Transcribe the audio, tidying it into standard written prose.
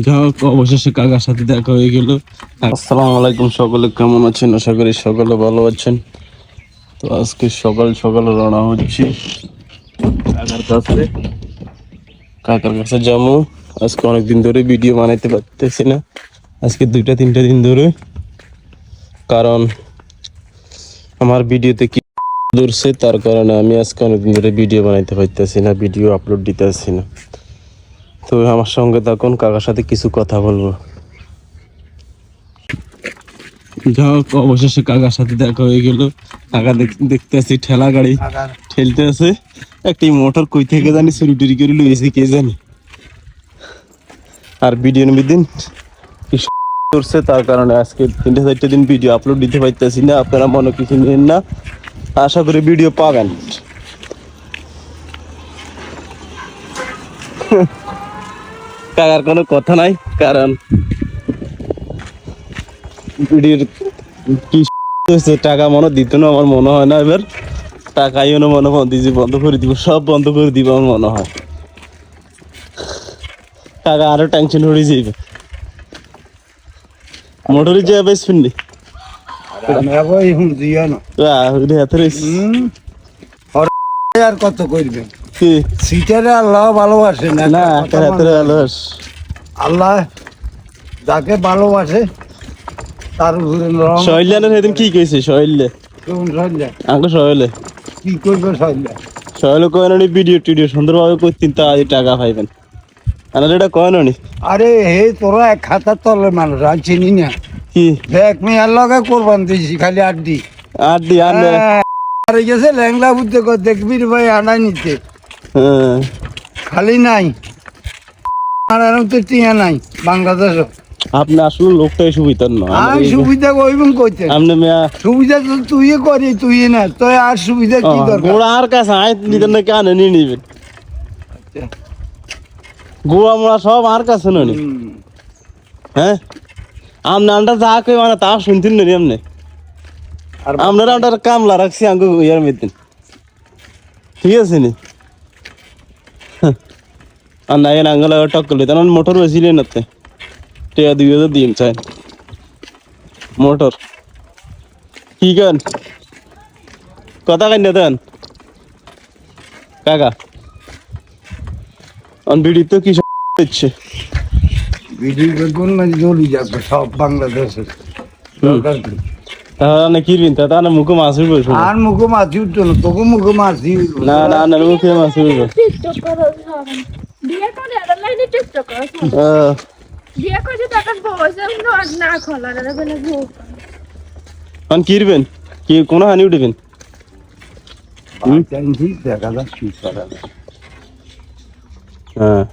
যাও, অবশেষে কাকার সাথে দেখা হয়ে গেল। আসসালামু আলাইকুম, সকলে কেমন আছেন? আশা করি সকলে ভালো আছেন। তো আজকে সকাল সকাল রওনা হচ্ছি কাকার কাছে যাবো। আজকে অনেকদিন ধরে ভিডিও বানাইতে পারতেছি না, আজকে 2-3 দিন ধরে, কারণ আমার ভিডিওতে কি ধরছে, তার কারণে আমি আজকে অনেকদিন ধরে ভিডিও বানাইতে পারতেছি না, ভিডিও আপলোড দিতে আসছি না। তো আমার সঙ্গে থাকুন, কাকার সাথে কিছু কথা বলবো। যাও, অবশেষে কাকার সাথে দেখা হয়ে গেল। কাকা দেখতে আছি ঠেলা গাড়ি ঠেলতে আছে, একটি মোটর কই থেকে জানি চুরি টুরি করে লুয়েছি কে জানি। আর ভিডিও দিন করছে, তার কারণে আজকে 3-4 দিন ভিডিও আপলোড দিতে পারতেছি না। আপনারা মনে কিছু নেন না, আশা করি ভিডিও পাবেন। কাকার কোনো কথা নাই, কারণ ভিডিওর কি হয়েছে, টাকা মনে দিত না আমার মনে হয় না। এবার টাকাই মনে দিয়েছি বন্ধ করে দিব, সব বন্ধ করে দিব আমার মনে হয়। টাকা আরো টেনশন হয়ে যাবে, মোটরে যে বেশ শুনলি আর কত করবে সিটারে আল্লাহ ভালোবাসে না, না আল্লাহ যাকে ভালোবাসে তার উপরে শৈলানের সেদিন কি কইছে? শৈলে আঙ্কল শৈলে কি করবে শৈলে কয় নি ভিডিও টিডিও সুন্দরভাবে করতেন তা আজ টাকা পাইবেন। আনার এটা কয় নি। আরে হে তোরা এক খাতার তলের মানুষ আর চিনি না কি দেখ মেয়ার লগে কোরবান দিয়েছি খালি আড্ডি আরে গেছে ল্যাংলা বুঝতে দেখবি রে ভাই আনাই নিতে খালি নাই আর তো টিয়া নাই বাংলাদেশ। আপনি আসলে লোকটাই সুবিধার না, সুবিধা কইবেন কইতে আপনি সুবিধা তো তুই করি তুই না তো আর সুবিধা কি দরকার? গোড়া আর কাছে আয় নিতেন না, কেন নিয়ে নিবেন? গোড়া মোড়া সব আর কাছে নি। হ্যাঁ আপনি আন্ডা যা কই মানে তা শুনতেন না এমনি। আপনার আন্ডার কামলা রাখছি আঙ্গু ইয়ার মেদিন, ঠিক আছে নি? আর নাই আঙ্গল টক্কল তখন মোটর বেছিলেন না, টিয়া 2000 দিন চাই মোটর। কি কেন কথা কেন দেন কাকা? বিড়ি তো কি দিচ্ছে ভিডিও বেগুন মানে জ্বলি যাবে সব বাংলাদেশে। তাহলে কিনবেন তাহলে মুখে মাছ উঠবে? আর মুখে মাছি উঠতো না, তোকে মুখে মাছি উঠবে না না না, মুখে মাছ উঠবে। কিনবেন কি কোন হানি উঠবেন? দেখা যাক কি করা যায়। হ্যাঁ